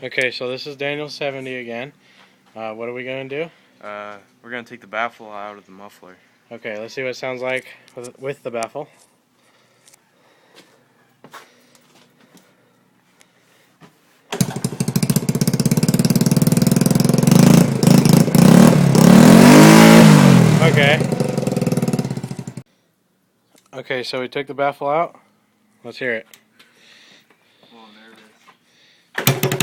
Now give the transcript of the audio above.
Okay, so this is Daniel 70 again. What are we going to do? We're going to take the baffle out of the muffler. Okay, let's see what it sounds like with the baffle. Okay. Okay, so we took the baffle out. Let's hear it. I'm a little nervous.